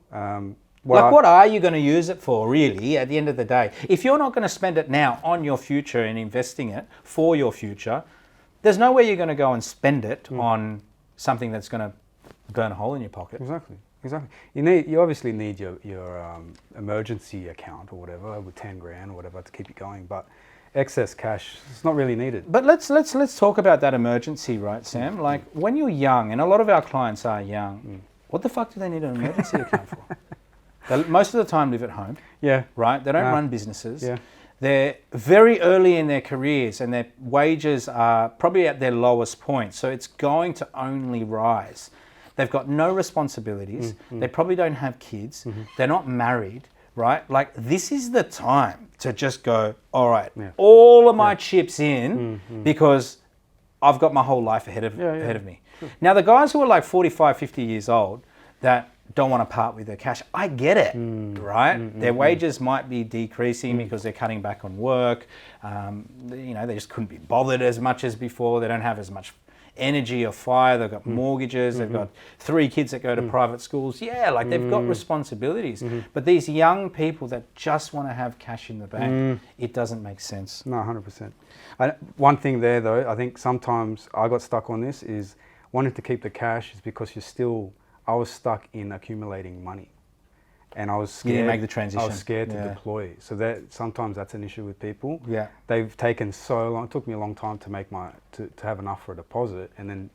What are you going to use it for, really, at the end of the day? If you're not going to spend it now on your future and investing it for your future, there's no way you're going to go and spend it on something that's going to burn a hole in your pocket. Exactly. You obviously need your emergency account or whatever with 10 grand or whatever to keep you going, but excess cash, it's not really needed. But let's talk about that emergency, right, Sam? Like, when you're young, and a lot of our clients are young, what the fuck do they need an emergency account for? They most of the time live at home. Yeah. Right? They don't run businesses. Yeah. They're very early in their careers and their wages are probably at their lowest point. So it's going to only rise. They've got no responsibilities. They probably don't have kids. They're not married, right? Like, this is the time to just go, all right, all of my chips in because I've got my whole life ahead of me. Sure. Now, the guys who are like 45, 50 years old that don't want to part with their cash, I get it, right? Their wages might be decreasing because they're cutting back on work. They just couldn't be bothered as much as before. They don't have as much energy or fire. They've got mortgages. They've got 3 kids that go to private schools. Yeah, like they've got responsibilities. But these young people that just want to have cash in the bank, it doesn't make sense. No, 100%. One thing there though, I think sometimes I got stuck on this is wanting to keep the cash is because I was stuck in accumulating money. And I was scared. You didn't make the transition. I was scared to deploy. So sometimes that's an issue with people. Yeah. They've taken so long. It took me a long time to make to have enough for a deposit, and then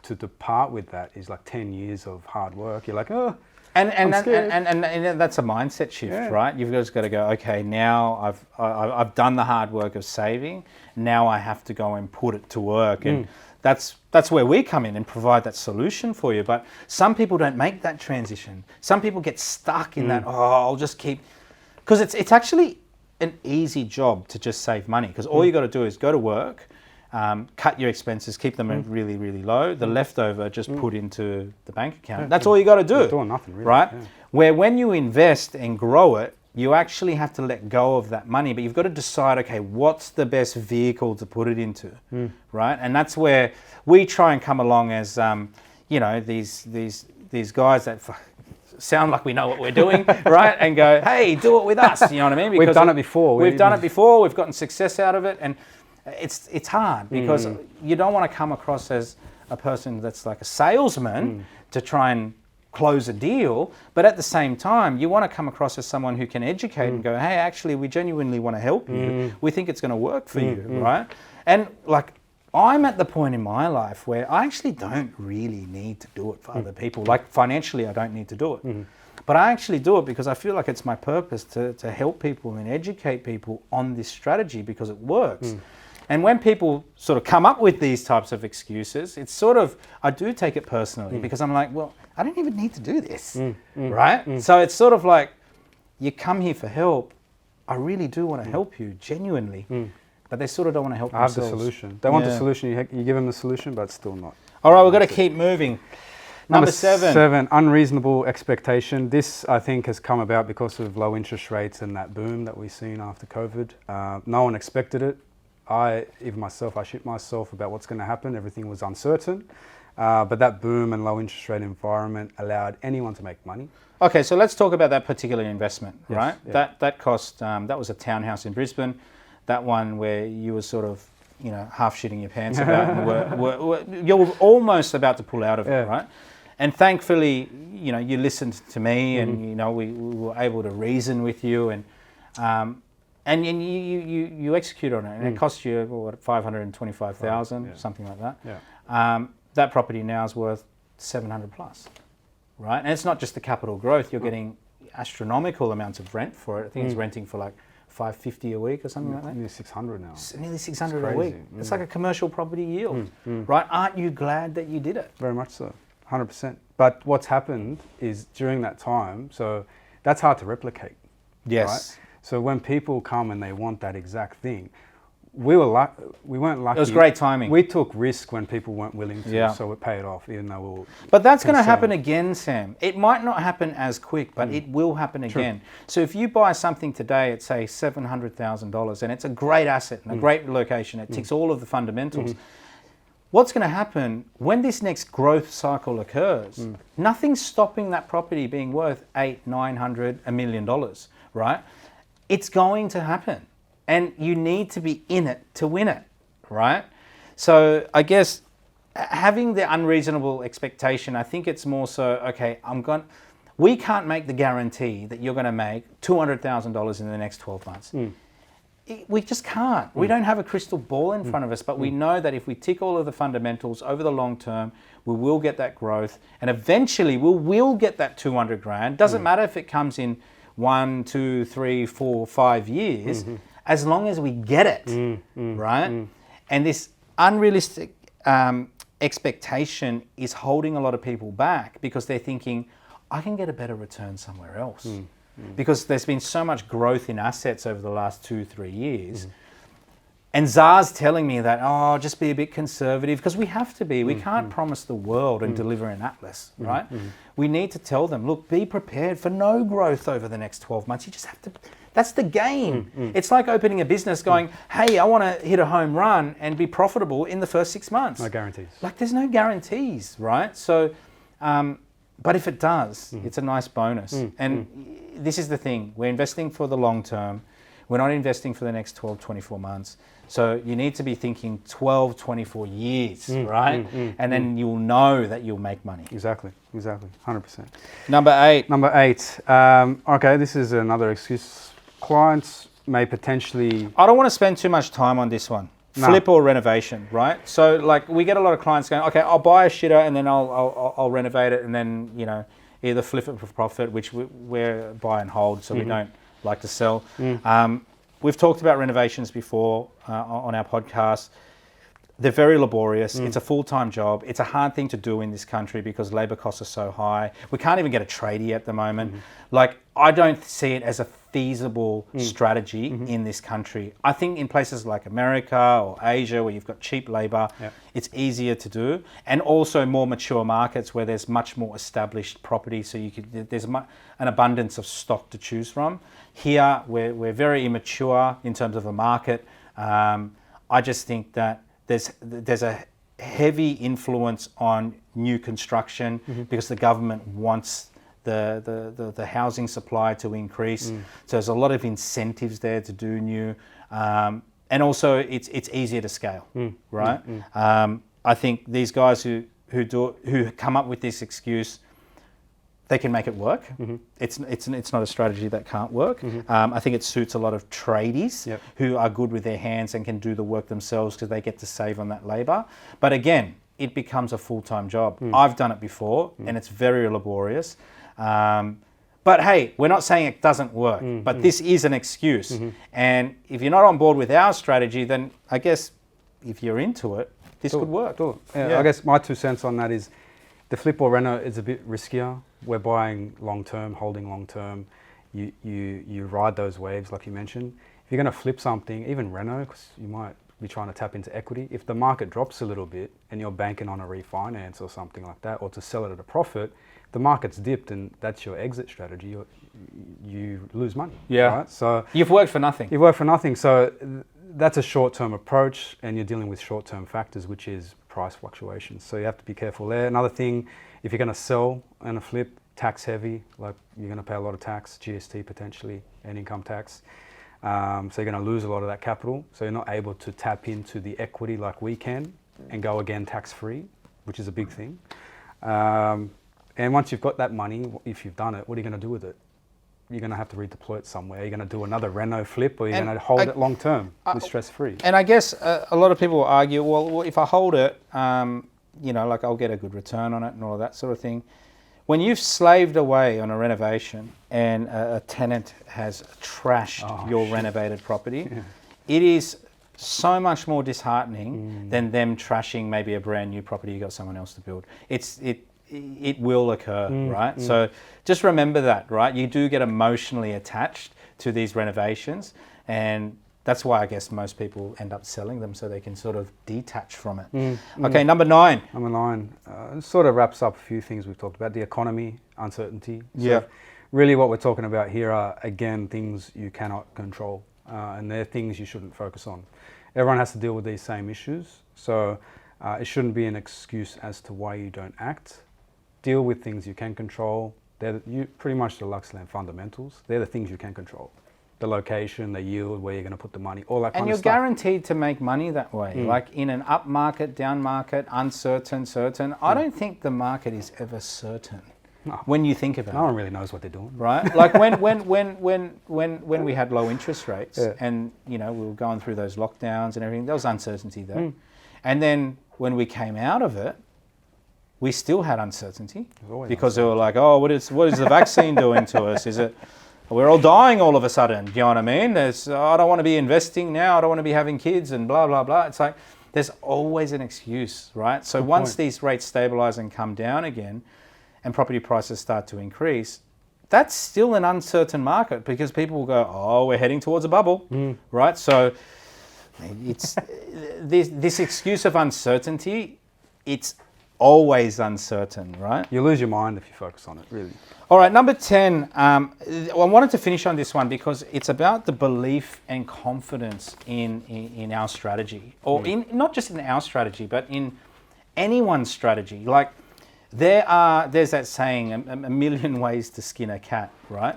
to depart with that is like 10 years of hard work. You're like, oh, and that's a mindset shift, right? You've just got to go, okay, now I've done the hard work of saving. Now I have to go and put it to work, and that's where we come in and provide that solution for you. But some people don't make that transition. Some people get stuck in that, I'll just keep, because it's actually an easy job to just save money, because all you got to do is go to work, cut your expenses, keep them really, really low. The leftover just put into the bank account. That's all you got to do. You're doing nothing really. Right? Yeah. Where when you invest and grow it, you actually have to let go of that money, but you've got to decide, okay, what's the best vehicle to put it into, right? And that's where we try and come along as, these guys that sound like we know what we're doing, right? And go, hey, do it with us, you know what I mean? Because we've done it before. We've done it before, we've gotten success out of it, and it's hard because you don't want to come across as a person that's like a salesman to try and close a deal, but at the same time you want to come across as someone who can educate and go, hey, actually we genuinely want to help you. We think it's going to work for you, right? And like, I'm at the point in my life where I actually don't really need to do it for other people. Like financially I don't need to do it, but I actually do it because I feel like it's my purpose to help people and educate people on this strategy because it works. And when people sort of come up with these types of excuses, it's sort of, I do take it personally because I'm like, well, I don't even need to do this, right? So it's sort of like, you come here for help. I really do want to help you, genuinely, but they sort of don't want to help themselves. I have the solution. They want the solution, you give them the solution, but still not. All right, we've got to keep moving. Number 7. Unreasonable expectation. This, I think, has come about because of low interest rates and that boom that we've seen after COVID. No one expected it. Even myself, I shit myself about what's going to happen. Everything was uncertain. But that boom and low interest rate environment allowed anyone to make money. Okay, so let's talk about that particular investment, right? Yeah. That cost, that was a townhouse in Brisbane. That one where you were sort of, half shitting your pants about, and you were almost about to pull out of it, right? And thankfully, you listened to me, and we were able to reason with you, and you execute on it, and it cost you what, $525,000, something like that. Yeah. That property now is worth 700 plus, right? And it's not just the capital growth; you're getting astronomical amounts of rent for it. I think it's renting for like $550 a week or something like that. Nearly 600 now. Nearly 600 a week. It's like a commercial property yield, right? Aren't you glad that you did it? Very much so, 100%. But what's happened is during that time, so that's hard to replicate. Yes. Right? So when people come and they want that exact thing, we weren't lucky. It was great timing. We took risk when people weren't willing to, so it paid off, even though we were But that's going to happen again, Sam. It might not happen as quick, but it will happen again. So if you buy something today at, say, $700,000, and it's a great asset and a great location, it ticks all of the fundamentals, what's going to happen when this next growth cycle occurs? Nothing's stopping that property being worth $800,000, $900,000, $1 million, right? It's going to happen. And you need to be in it to win it, right? So I guess having the unreasonable expectation, I think it's more so, okay, we can't make the guarantee that you're going to make $200,000 in the next 12 months. We just can't. We don't have a crystal ball in front of us, but we know that if we tick all of the fundamentals over the long term, we will get that growth, and eventually we will get that 200 grand. Doesn't matter if it comes in 1, 2, 3, 4, 5 years, as long as we get it, right? And this unrealistic expectation is holding a lot of people back because they're thinking, I can get a better return somewhere else. Because there's been so much growth in assets over the last 2-3 years. And Czar's telling me that, oh, just be a bit conservative, because we have to be. We can't promise the world and deliver an atlas, right? We need to tell them, look, be prepared for no growth over the next 12 months. You just have to, that's the game. It's like opening a business going, hey, I want to hit a home run and be profitable in the first 6 months. No guarantees. Like, there's no guarantees, right? So, but if it does, it's a nice bonus. And this is the thing, we're investing for the long term. We're not investing for the next 12, 24 months. So you need to be thinking 12, 24 years, right? And then you'll know that you'll make money. Exactly, 100%. Number 8. Number 8, okay, this is another excuse. Clients may potentially... I don't want to spend too much time on this one. No. Flip or renovation, right? So like we get a lot of clients going, okay, I'll buy a shitter and then I'll renovate it and then, you know, either flip it for profit, which we're buy and hold, so we don't like to sell. We've talked about renovations before on our podcast. They're very laborious. It's a full-time job. It's a hard thing to do in this country because labor costs are so high. We can't even get a tradie at the moment. Like, I don't see it as a feasible strategy in this country. I think in places like America or Asia where you've got cheap labor, it's easier to do. And also more mature markets where there's much more established property, so there's an abundance of stock to choose from. Here, we're very immature in terms of a market. I just think that there's a heavy influence on new construction because the government wants the housing supply to increase. So there's a lot of incentives there to do new, and also it's easier to scale, right? I think these guys who come up with this excuse, they can make it work. It's not a strategy that can't work. I think it suits a lot of tradies who are good with their hands and can do the work themselves because they get to save on that labor. But again, it becomes a full-time job. I've done it before and it's very laborious. But hey, we're not saying it doesn't work, but this is an excuse. And if you're not on board with our strategy, then I guess if you're into it, this could work. I guess my 2 cents on that is the flip or reno is a bit riskier. We're buying long-term, holding long-term. You ride those waves like you mentioned. If you're going to flip something, even reno, because you might be trying to tap into equity, if the market drops a little bit and you're banking on a refinance or something like that, or to sell it at a profit, the market's dipped and that's your exit strategy, you lose money. Right? So you've worked for nothing. You've worked for nothing. So that's a short-term approach and you're dealing with short-term factors, which is price fluctuations. So you have to be careful there. Another thing, if you're going to sell and a flip, tax heavy, like you're going to pay a lot of tax, GST potentially, and income tax. So you're going to lose a lot of that capital. So you're not able to tap into the equity like we can and go again tax-free, which is a big thing. And once you've got that money, if you've done it, what are you going to do with it? You're going to have to redeploy it somewhere. You're going to do another reno flip, or you're going to hold it long term with stress-free. And I guess a lot of people will argue, well, if I hold it, you know, like I'll get a good return on it and all of that sort of thing. When you've slaved away on a renovation and a tenant has trashed your renovated property, it is so much more disheartening than them trashing maybe a brand new property you got someone else to build. It will occur, right? So just remember that, right? You do get emotionally attached to these renovations, and that's why I guess most people end up selling them so they can sort of detach from it. Okay, number 9. Number 9 sort of wraps up a few things we've talked about. The economy, uncertainty. So really what we're talking about here are, again, things you cannot control, and they're things you shouldn't focus on. Everyone has to deal with these same issues, so it shouldn't be an excuse as to why you don't act. Deal with things you can control. They're pretty much the Luxland fundamentals. They're the things you can control. The location, the yield, where you're going to put the money, all that kind of stuff. And you're guaranteed to make money that way. Like in an up market, down market, uncertain, certain. I don't think the market is ever certain when you think about it. No one really knows what they're doing. Right? Like when we had low interest rates and, you know, we were going through those lockdowns and everything, there was uncertainty there. And then when we came out of it, we still had uncertainty because they were like, oh, what is the vaccine doing to us? Is it, we're all dying all of a sudden, do you know what I mean? I don't want to be investing now, I don't want to be having kids and blah, blah, blah. It's like, there's always an excuse, right? So once these rates stabilize and come down again and property prices start to increase, that's still an uncertain market because people will go, oh, we're heading towards a bubble, right? So It's this excuse of uncertainty. It's always uncertain, right? You lose your mind if you focus on it, really. All right, number 10. I wanted to finish on this one because it's about the belief and confidence in our strategy, or in not just in our strategy, but in anyone's strategy. Like there's that saying, a million ways to skin a cat, right?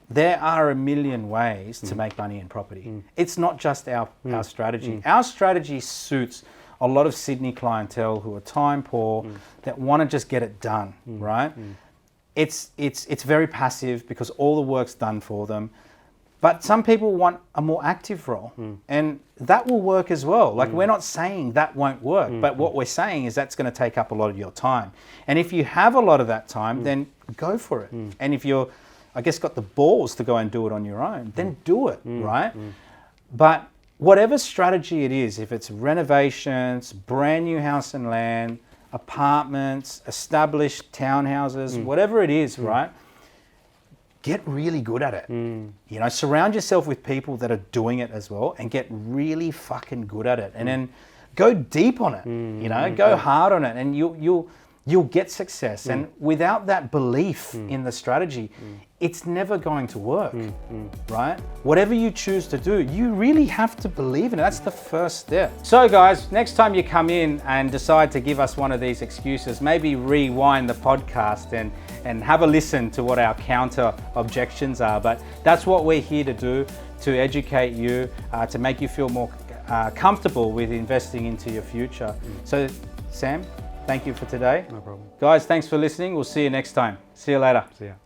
There are a million ways to make money in property. It's not just our strategy. Our strategy suits a lot of Sydney clientele who are time poor, that want to just get it done, right? It's very passive because all the work's done for them. But some people want a more active role, and that will work as well. Like we're not saying that won't work, but what we're saying is that's going to take up a lot of your time. And if you have a lot of that time, then go for it. And if you're, I guess, got the balls to go and do it on your own, then do it, right? But whatever strategy it is, if it's renovations, brand new house and land, apartments, established townhouses, whatever it is, right? Get really good at it. You know, surround yourself with people that are doing it as well, and get really fucking good at it. And then go deep on it. You know, go hard on it, and you'll get success. And without that belief in the strategy, it's never going to work, right? Whatever you choose to do, you really have to believe in it. That's the first step. So guys, next time you come in and decide to give us one of these excuses, maybe rewind the podcast and have a listen to what our counter objections are. But that's what we're here to do, to educate you, to make you feel more comfortable with investing into your future. So Sam, thank you for today. No problem. Guys, thanks for listening. We'll see you next time. See you later. See ya.